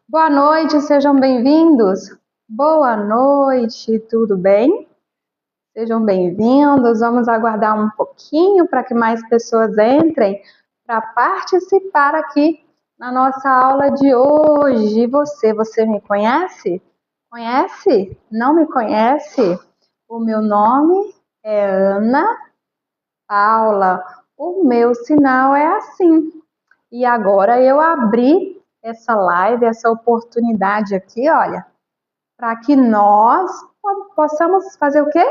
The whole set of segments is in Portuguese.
Boa noite, sejam bem-vindos. Boa noite, tudo bem? Sejam bem-vindos. Vamos aguardar um pouquinho para que mais pessoas entrem para participar aqui na nossa aula de hoje. E você me conhece? Conhece? Não me conhece? O meu nome é Ana Paula. O meu sinal é assim. E agora eu abri essa live, essa oportunidade aqui, olha, para que nós possamos fazer o quê?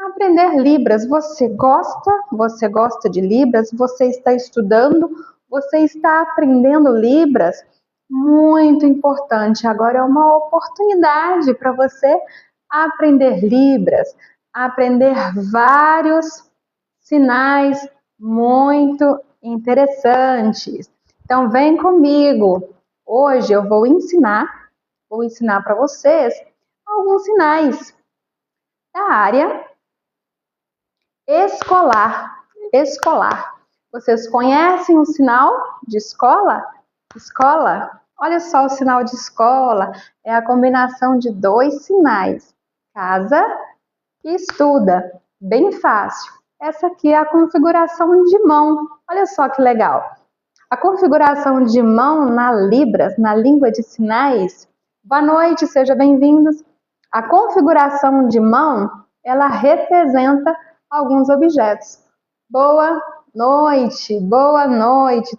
Aprender Libras. Você gosta? Você gosta de Libras? Você está estudando? Você está aprendendo Libras? Muito importante. Agora é uma oportunidade para você aprender Libras, aprender vários sinais muito interessantes. Então vem comigo. Hoje eu vou ensinar para vocês alguns sinais da área escolar. Escolar. Vocês conhecem o sinal de escola? Escola? Olha só o sinal de escola. É a combinação de dois sinais. Casa e estuda. Bem fácil. Essa aqui é a configuração de mão. Olha só que legal. A configuração de mão na Libras, na língua de sinais. Boa noite, sejam bem-vindos. A configuração de mão, ela representa alguns objetos. Boa noite,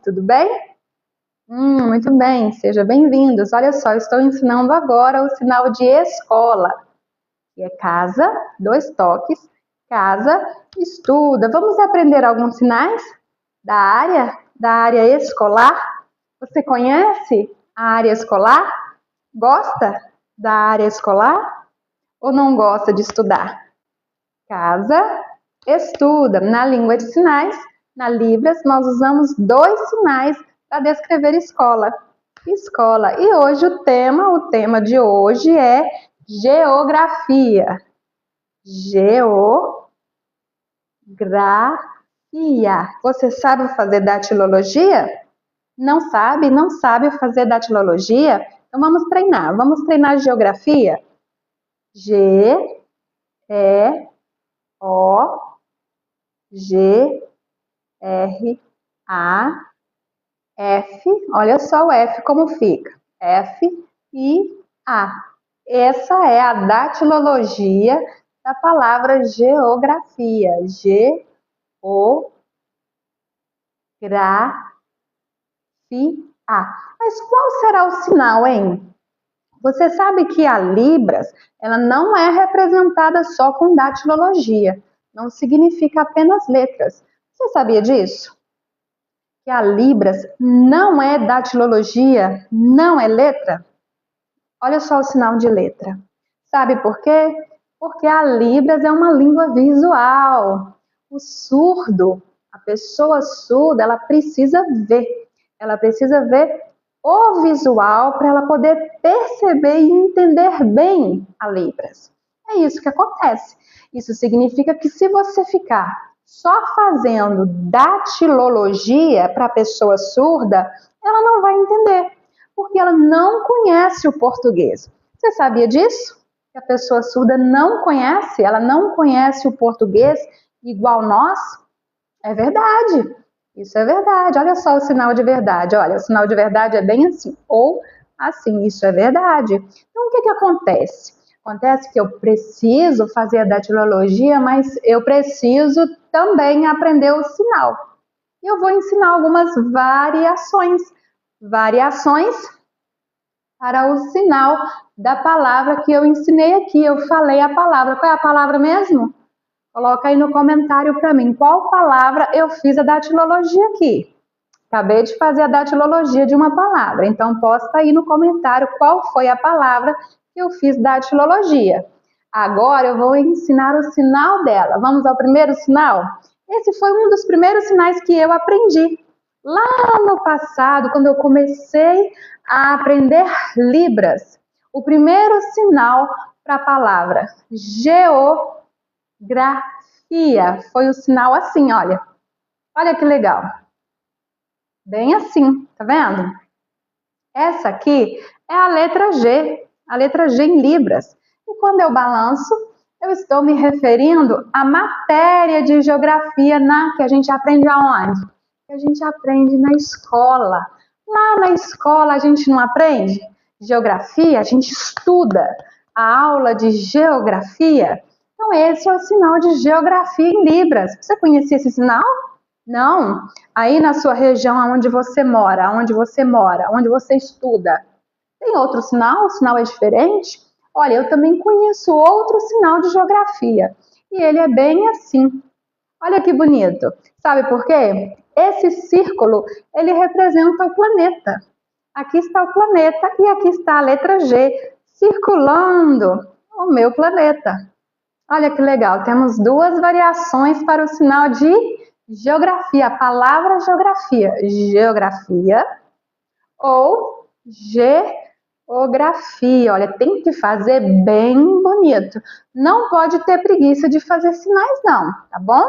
tudo bem? Muito bem, sejam bem-vindos. Olha só, eu estou ensinando agora o sinal de escola, que é casa, dois toques, casa, estuda. Vamos aprender alguns sinais da área escolar? Você conhece a área escolar? Gosta da área escolar ou não gosta de estudar? Casa, estuda. Na língua de sinais, na Libras, nós usamos dois sinais para descrever escola. Escola. E hoje o tema de hoje é geografia. Geografia. Você sabe fazer datilologia? Não sabe? Não sabe fazer datilologia? Então vamos treinar geografia. G, E, O, G, R, A, F. Olha só o F como fica. F, I, A. Essa é a datilologia da palavra geografia. Geografia. Mas qual será o sinal, hein? Você sabe que a Libras, ela não é representada só com datilologia. Não significa apenas letras. Você sabia disso? Que a Libras não é datilologia, não é letra? Olha só o sinal de letra. Sabe por quê? Porque a Libras é uma língua visual. O surdo, a pessoa surda, ela precisa ver. Ela precisa ver o visual para ela poder perceber e entender bem a Libras. É isso que acontece. Isso significa que se você ficar só fazendo datilologia para a pessoa surda, ela não vai entender, porque ela não conhece o português. Você sabia disso? Que a pessoa surda não conhece, ela não conhece o português igual nós? É verdade. Isso é verdade. Olha só o sinal de verdade. Olha, o sinal de verdade é bem assim, ou assim. Isso é verdade. Então, o que acontece? Acontece que eu preciso fazer a datilologia, mas eu preciso também aprender o sinal. E eu vou ensinar algumas variações. Variações para o sinal da palavra que eu ensinei aqui. Eu falei a palavra. Qual é a palavra mesmo? Coloca aí no comentário para mim qual palavra eu fiz a datilologia aqui. Acabei de fazer a datilologia de uma palavra, então posta aí no comentário qual foi a palavra que eu fiz datilologia. Agora eu vou ensinar o sinal dela. Vamos ao primeiro sinal? Esse foi um dos primeiros sinais que eu aprendi. Lá no passado, quando eu comecei a aprender Libras, o primeiro sinal para a palavra geografia foi o sinal assim, olha. Olha que legal. Bem assim, tá vendo? Essa aqui É a letra G em Libras. E quando eu balanço, eu estou me referindo à matéria de geografia que a gente aprende aonde? Que a gente aprende na escola. Lá na escola a gente não aprende geografia, a gente estuda a aula de geografia. Então esse é o sinal de geografia em Libras. Você conhecia esse sinal? Não? Aí na sua região onde você mora, onde você estuda, tem outro sinal? O sinal é diferente? Olha, eu também conheço outro sinal de geografia. E ele é bem assim. Olha que bonito. Sabe por quê? Esse círculo, ele representa o planeta. Aqui está o planeta e aqui está a letra G, circulando o meu planeta. Olha que legal, temos duas variações para o sinal de geografia. A palavra geografia, geografia ou geografia. Olha, tem que fazer bem bonito. Não pode ter preguiça de fazer sinais não, tá bom?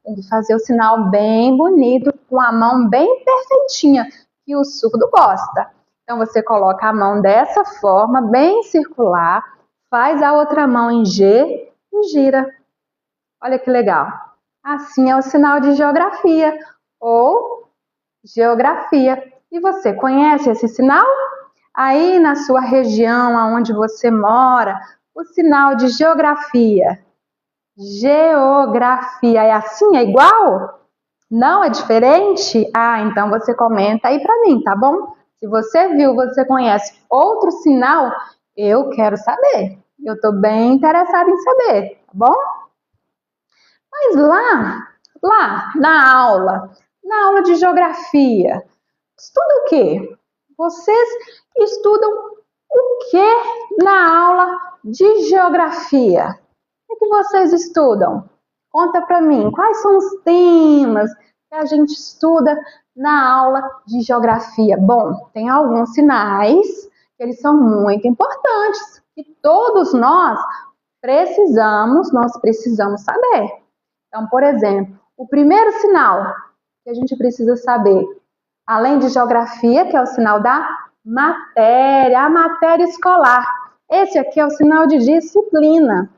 Tem que fazer o sinal bem bonito, com a mão bem perfeitinha, que o surdo gosta. Então você coloca a mão dessa forma, bem circular, faz a outra mão em G e gira. Olha que legal. Assim é o sinal de geografia ou geografia. E você conhece esse sinal? Aí na sua região, onde você mora, o sinal de geografia. Geografia é assim? É igual? Não é diferente? Ah, então você comenta aí para mim, tá bom? Se você viu, você conhece outro sinal, eu quero saber. Eu estou bem interessada em saber, tá bom? Mas lá na aula de geografia, estuda o quê? Vocês estudam o que na aula de geografia? O que vocês estudam? Conta para mim, quais são os temas que a gente estuda na aula de geografia? Bom, tem alguns sinais que eles são muito importantes, que todos nós precisamos saber. Então, por exemplo, o primeiro sinal que a gente precisa saber, além de geografia, que é o sinal da matéria, a matéria escolar. Esse aqui é o sinal de disciplina.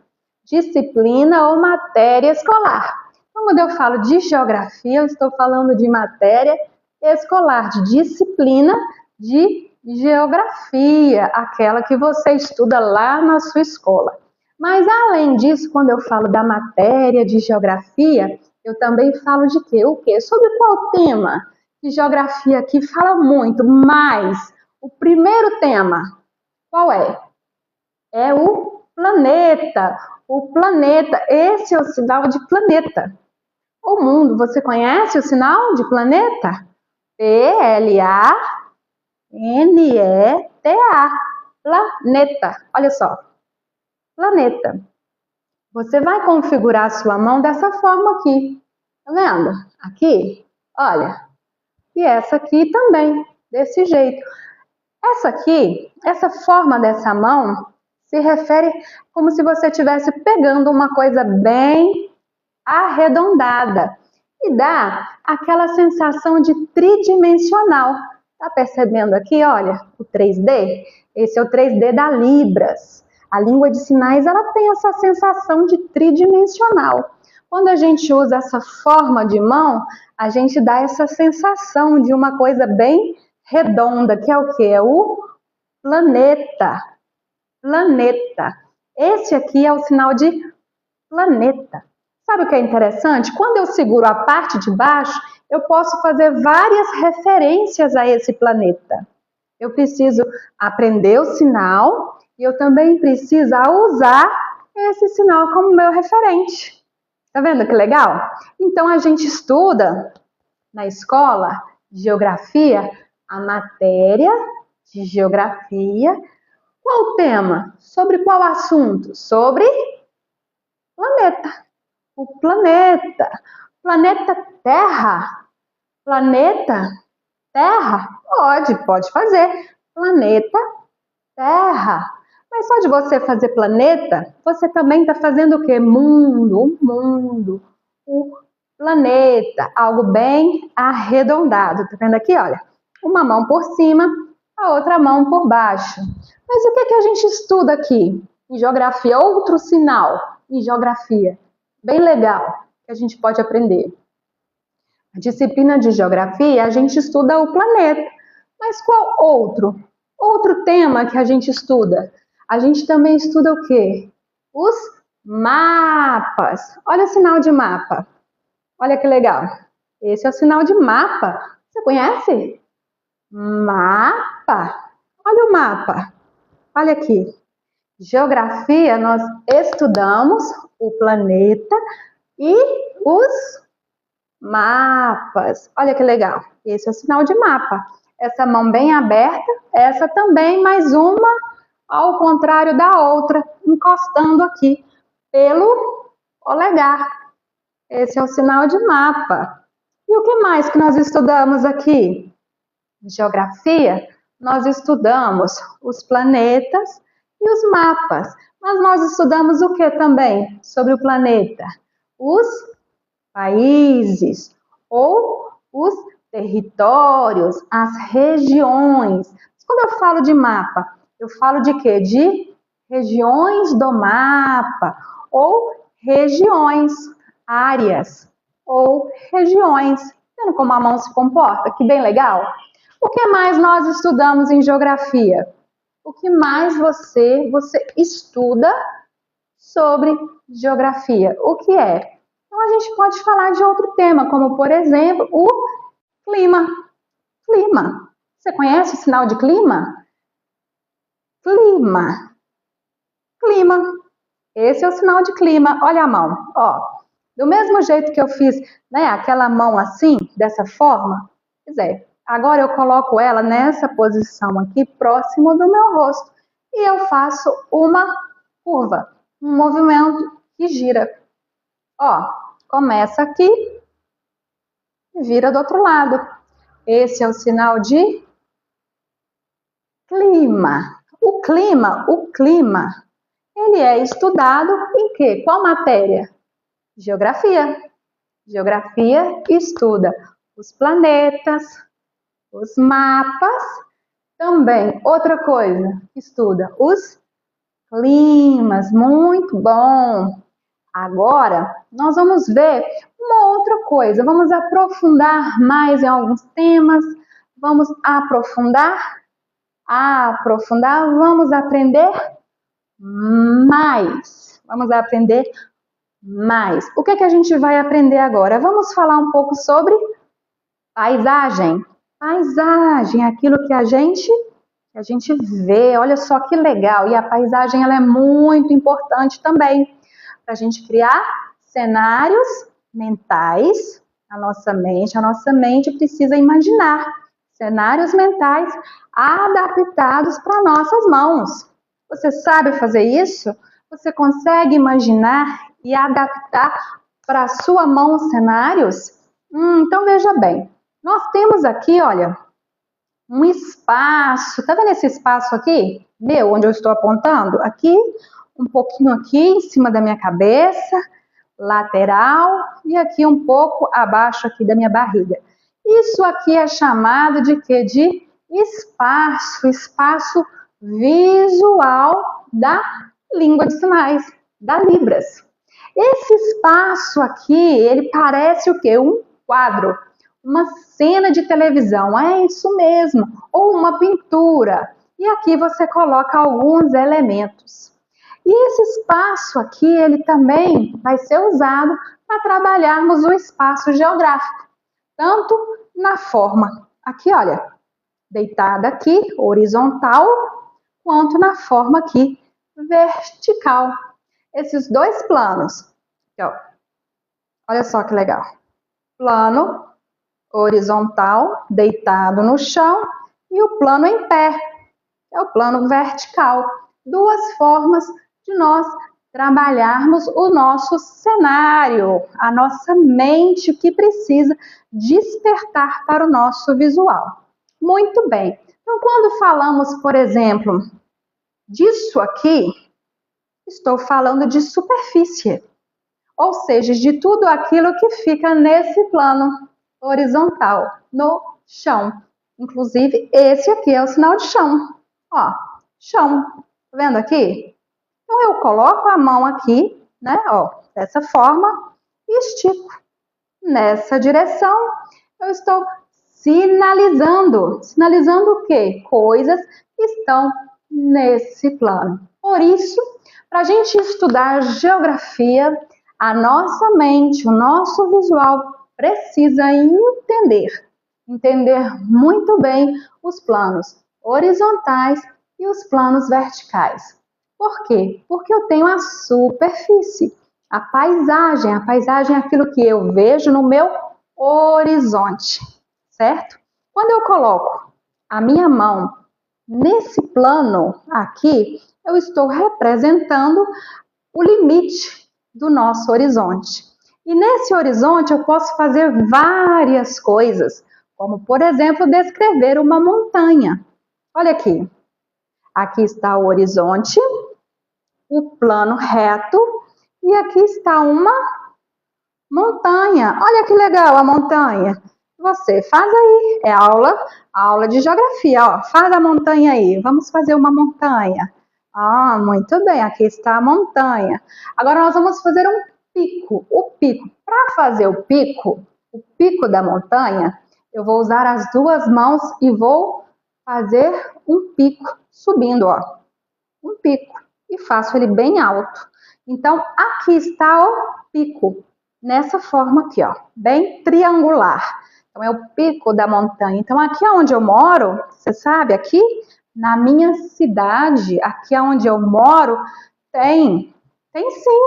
Disciplina ou matéria escolar. Então, quando eu falo de geografia, eu estou falando de matéria escolar, de disciplina de geografia, aquela que você estuda lá na sua escola. Mas, além disso, quando eu falo da matéria de geografia, eu também falo de quê? O quê? Sobre qual tema? De geografia aqui fala muito, mas o primeiro tema, qual é? É o planeta. O planeta, esse é o sinal de planeta. O mundo, você conhece o sinal de planeta? P-L-A-N-E-T-A. Planeta. Olha só. Planeta. Você vai configurar a sua mão dessa forma aqui. Tá vendo? Aqui, olha. E essa aqui também, desse jeito. Essa aqui, essa forma dessa mão, se refere como se você estivesse pegando uma coisa bem arredondada e dá aquela sensação de tridimensional. Tá percebendo aqui, olha, o 3D? Esse é o 3D da Libras. A língua de sinais, ela tem essa sensação de tridimensional. Quando a gente usa essa forma de mão, a gente dá essa sensação de uma coisa bem redonda, que é o quê? É o planeta. Planeta. Esse aqui é o sinal de planeta. Sabe o que é interessante? Quando eu seguro a parte de baixo, eu posso fazer várias referências a esse planeta. Eu preciso aprender o sinal e eu também preciso usar esse sinal como meu referente. Tá vendo que legal? Então a gente estuda na escola geografia, a matéria de geografia. Qual o tema? Sobre qual assunto? Sobre planeta. O planeta. Planeta Terra. Planeta Terra? Pode fazer. Planeta Terra. Mas só de você fazer planeta, você também está fazendo o quê? Mundo, o mundo, o planeta. Algo bem arredondado. Tá vendo aqui? Olha, uma mão por cima, a outra mão por baixo. Mas o que que a gente estuda aqui? Em geografia, outro sinal em geografia, bem legal, que a gente pode aprender. A disciplina de geografia, a gente estuda o planeta. Mas qual outro? Outro tema que a gente estuda? A gente também estuda o quê? Os mapas. Olha o sinal de mapa. Olha que legal. Esse é o sinal de mapa. Você conhece? Mapa. Olha o mapa. Olha aqui. Geografia, nós estudamos o planeta e os mapas. Olha que legal. Esse é o sinal de mapa. Essa mão bem aberta, essa também, mais uma ao contrário da outra, encostando aqui pelo polegar. Esse é o sinal de mapa. E o que mais que nós estudamos aqui? Geografia, nós estudamos os planetas e os mapas. Mas nós estudamos o que também sobre o planeta? Os países ou os territórios, as regiões. Mas quando eu falo de mapa, eu falo de quê? De regiões do mapa ou regiões, áreas ou regiões. Vendo como a mão se comporta? Que bem legal. O que mais nós estudamos em geografia? O que mais você estuda sobre geografia? O que é? Então a gente pode falar de outro tema, como por exemplo, o clima. Clima. Você conhece o sinal de clima? Clima. Clima. Esse é o sinal de clima. Olha a mão, ó. Do mesmo jeito que eu fiz, né, aquela mão assim, dessa forma, pois é, agora eu coloco ela nessa posição aqui, próximo do meu rosto, e eu faço uma curva, um movimento que gira. Ó, começa aqui e vira do outro lado. Esse é o sinal de clima. O clima, ele é estudado em quê? Qual matéria? Geografia. Geografia estuda os planetas, os mapas, também outra coisa, estuda os climas. Muito bom! Agora, nós vamos ver uma outra coisa, vamos aprofundar mais em alguns temas, vamos aprofundar, vamos aprender mais. Vamos aprender mais. O que é que a gente vai aprender agora? Vamos falar um pouco sobre paisagem. Paisagem, aquilo que a gente vê. Olha só que legal. E a paisagem ela é muito importante também para a gente criar cenários mentais. A nossa mente precisa imaginar cenários mentais adaptados para nossas mãos. Você sabe fazer isso? Você consegue imaginar e adaptar para a sua mão cenários? Então veja bem, nós temos aqui, olha, um espaço. Tá vendo esse espaço aqui? Meu, onde eu estou apontando? Aqui, um pouquinho aqui em cima da minha cabeça, lateral, e aqui um pouco abaixo aqui da minha barriga. Isso aqui é chamado de quê? De espaço visual da língua de sinais, da Libras. Esse espaço aqui, ele parece o quê? Um quadro, uma cena de televisão, é isso mesmo, ou uma pintura. E aqui você coloca alguns elementos. E esse espaço aqui, ele também vai ser usado para trabalharmos o espaço geográfico, tanto na forma, aqui olha, deitada aqui, horizontal, quanto na forma aqui, vertical. Esses dois planos, aqui, ó. Olha só que legal. Plano horizontal, deitado no chão, e o plano em pé, é o plano vertical. Duas formas de nós trabalharmos o nosso cenário, a nossa mente, o que precisa despertar para o nosso visual. Muito bem. Então, quando falamos, por exemplo, disso aqui, estou falando de superfície, ou seja, de tudo aquilo que fica nesse plano horizontal, no chão. Inclusive, esse aqui é o sinal de chão. Ó, chão. Tá vendo aqui? Então, eu coloco a mão aqui, né? Ó, dessa forma e estico. Nessa direção, eu estou sinalizando. Sinalizando o quê? Coisas que estão nesse plano. Por isso, para a gente estudar geografia, a nossa mente, o nosso visual precisa entender muito bem os planos horizontais e os planos verticais. Por quê? Porque eu tenho a superfície, a paisagem é aquilo que eu vejo no meu horizonte, certo? Quando eu coloco a minha mão nesse plano aqui, eu estou representando o limite do nosso horizonte. E nesse horizonte eu posso fazer várias coisas, como, por exemplo, descrever uma montanha. Olha aqui. Aqui está o horizonte, o plano reto, e aqui está uma montanha. Olha que legal a montanha. Você faz aí, é aula de geografia, ó. Faz a montanha aí. Vamos fazer uma montanha. Ah, muito bem, aqui está a montanha. Agora nós vamos fazer um pico. O pico. Para fazer o pico da montanha, eu vou usar as duas mãos e vou fazer um pico subindo, ó. Um pico. E faço ele bem alto. Então, aqui está o pico. Nessa forma aqui, ó. Bem triangular. Então, é o pico da montanha. Então, aqui onde eu moro, você sabe, aqui na minha cidade, aqui onde eu moro, tem sim,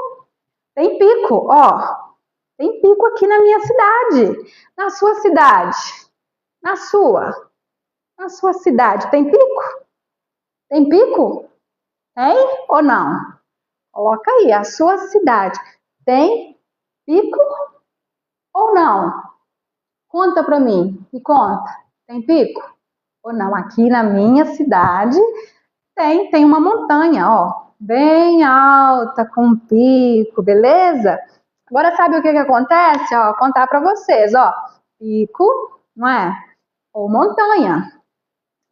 tem pico, ó. Tem pico aqui na minha cidade. Na sua cidade, na sua cidade, tem pico? Tem pico? Tem ou não? Coloca aí, a sua cidade tem pico ou não? Conta para mim, me conta. Tem pico ou não? Aqui na minha cidade tem uma montanha, ó, bem alta, com pico, beleza? Agora sabe o que acontece? Ó, vou contar para vocês, ó, pico, não é? Ou montanha.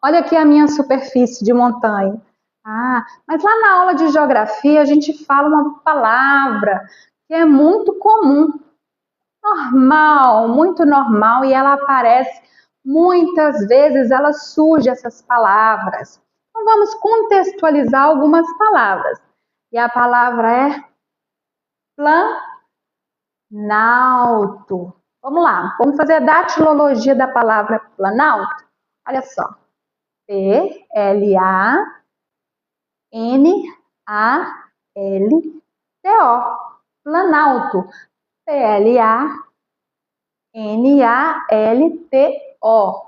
Olha aqui a minha superfície de montanha. Ah, mas lá na aula de geografia a gente fala uma palavra que é muito comum, normal, muito normal, e ela aparece muitas vezes, ela surge essas palavras. Então vamos contextualizar algumas palavras. E a palavra é planalto. Vamos lá, vamos fazer a datilologia da palavra planalto. Olha só. P-L-A-N-A-L-T-O. Planalto. P-L-A-N-A-L-T-O.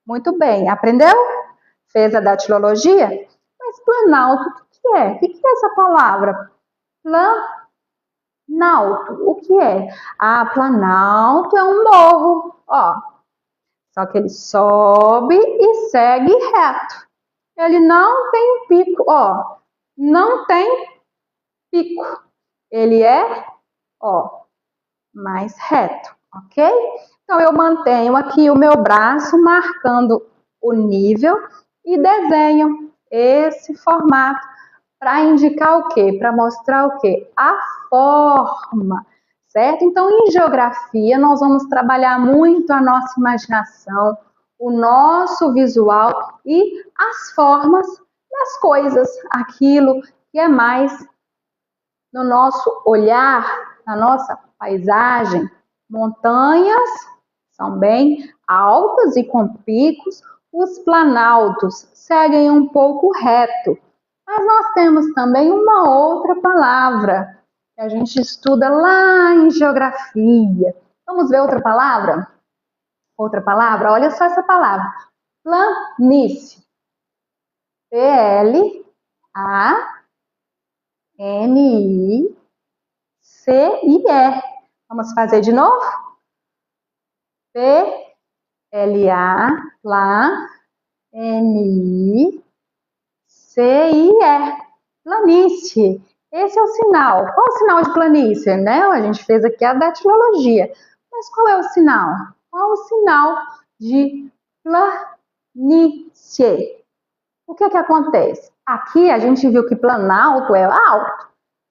Muito bem, aprendeu? Fez a datilologia? Mas planalto, o que é? O que é essa palavra? Planalto, o que é? Ah, planalto é um morro, ó. Só que ele sobe e segue reto. Ele não tem pico, ó. Não tem pico. Ele é, ó, mais reto, ok? Então, eu mantenho aqui o meu braço marcando o nível e desenho esse formato para indicar o quê? Para mostrar o quê? A forma, certo? Então, em geografia, nós vamos trabalhar muito a nossa imaginação, o nosso visual e as formas das coisas, aquilo que é mais no nosso olhar, na nossa paisagem. Montanhas são bem altas e com picos, os planaltos seguem um pouco reto. Mas nós temos também uma outra palavra que a gente estuda lá em geografia. Vamos ver outra palavra? Outra palavra? Olha só essa palavra. Planície. P-L-A-N-I-C-I-E. Vamos fazer de novo? P-L-A-N-I-C-I-E. Planície. Esse é o sinal. Qual é o sinal de planície? Né? A gente fez aqui a datilologia. Mas qual é o sinal? Qual é o sinal de planície? planície. O que que acontece? Aqui a gente viu que planalto é alto,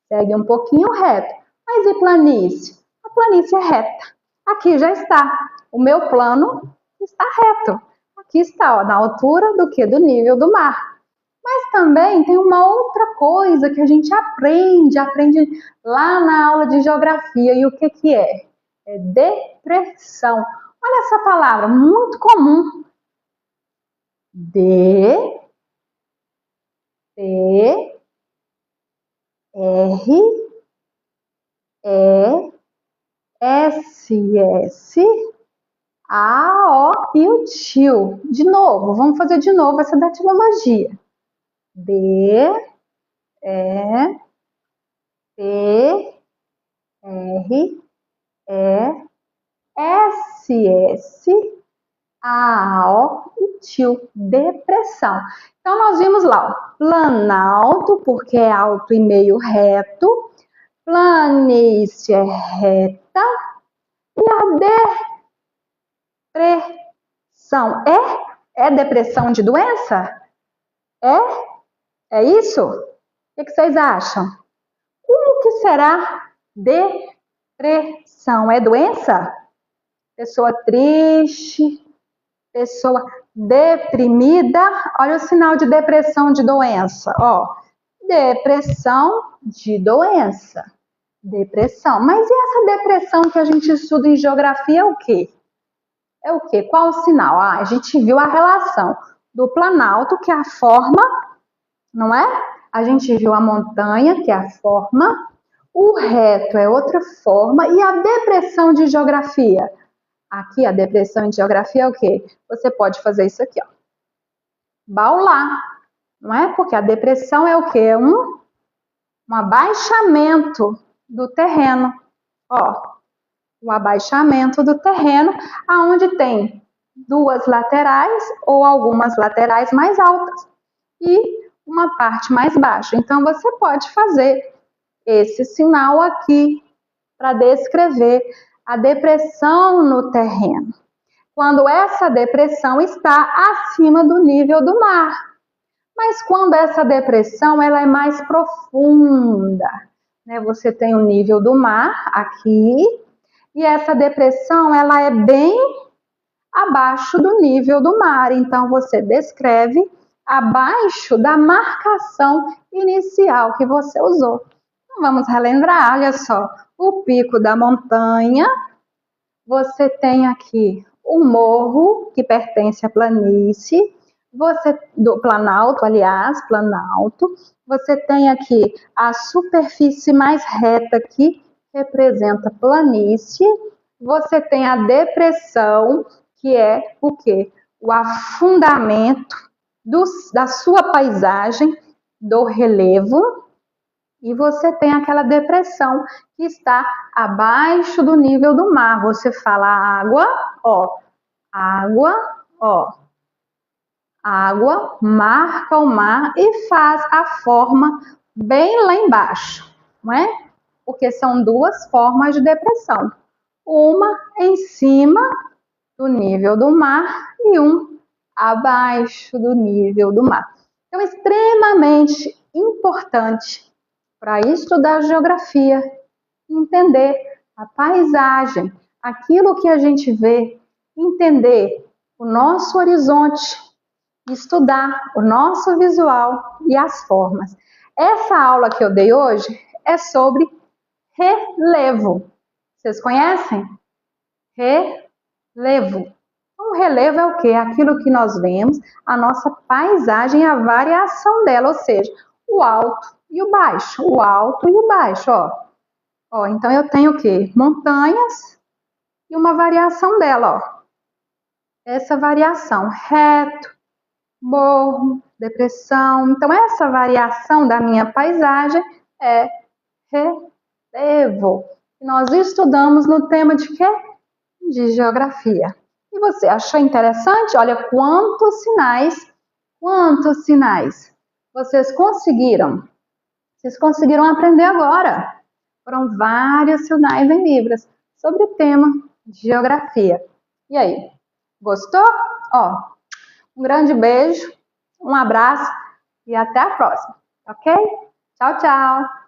segue um pouquinho reto. Mas e planície? A planície é reta. Aqui já está. O meu plano está reto. Aqui está, ó, na altura do que? Do nível do mar. Mas também tem uma outra coisa que a gente aprende lá na aula de geografia. E o que que é? É depressão. Olha essa palavra, muito comum. D, P, R, E, S, S, A, O e o tio. De novo, vamos fazer de novo essa datilologia. D, E, P, R, E, S, S, A, O e tio. Depressão. Então, nós vimos lá, ó, planalto, porque é alto e meio reto. Planície é reta. E a depressão é depressão de doença? É isso? O que vocês acham? Como que será depressão? É doença? Pessoa triste, pessoa deprimida. Olha o sinal de depressão de doença, ó. Depressão de doença. Depressão. Mas e essa depressão que a gente estuda em geografia é o quê? É o quê? Qual o sinal? Ah, a gente viu a relação do planalto, que é a forma, não é? A gente viu a montanha, que é a forma. O reto é outra forma. E a depressão de geografia? Aqui, a depressão em geografia é o quê? Você pode fazer isso aqui, ó. Baular, não é? Porque a depressão é o quê? Um abaixamento do terreno. Ó, o abaixamento do terreno, aonde tem duas laterais ou algumas laterais mais altas e uma parte mais baixa. Então, você pode fazer esse sinal aqui para descrever a depressão no terreno. Quando essa depressão está acima do nível do mar. Mas quando essa depressão ela é mais profunda, né? Você tem o nível do mar aqui, e essa depressão ela é bem abaixo do nível do mar. Então você descreve abaixo da marcação inicial que você usou. Então, vamos relembrar, olha só, o pico da montanha, você tem aqui o morro que pertence à planície, do planalto, aliás, planalto. Você tem aqui a superfície mais reta que representa planície. Você tem a depressão, que é o quê? O afundamento da sua paisagem, do relevo. E você tem aquela depressão que está abaixo do nível do mar. Você fala água, ó, água, ó. Água marca o mar e faz a forma bem lá embaixo, não é? Porque são duas formas de depressão. Uma em cima do nível do mar e um abaixo do nível do mar. Então, é extremamente importante para estudar geografia, entender a paisagem, aquilo que a gente vê, entender o nosso horizonte, estudar o nosso visual e as formas. Essa aula que eu dei hoje é sobre relevo. Vocês conhecem? Relevo. O relevo é o quê? Aquilo que nós vemos, a nossa paisagem, a variação dela, ou seja, o alto e o baixo, o alto e o baixo, ó. Ó, então eu tenho o quê? Montanhas e uma variação dela, ó. Essa variação, reto, morro, depressão. Então, essa variação da minha paisagem é relevo. Nós estudamos no tema de quê? De geografia. E você achou interessante? Olha quantos sinais vocês conseguiram. Vocês conseguiram aprender agora. Foram vários sinais em Libras sobre o tema de geografia. E aí, gostou? Ó, Um grande beijo, um abraço e até a próxima, ok? Tchau, tchau!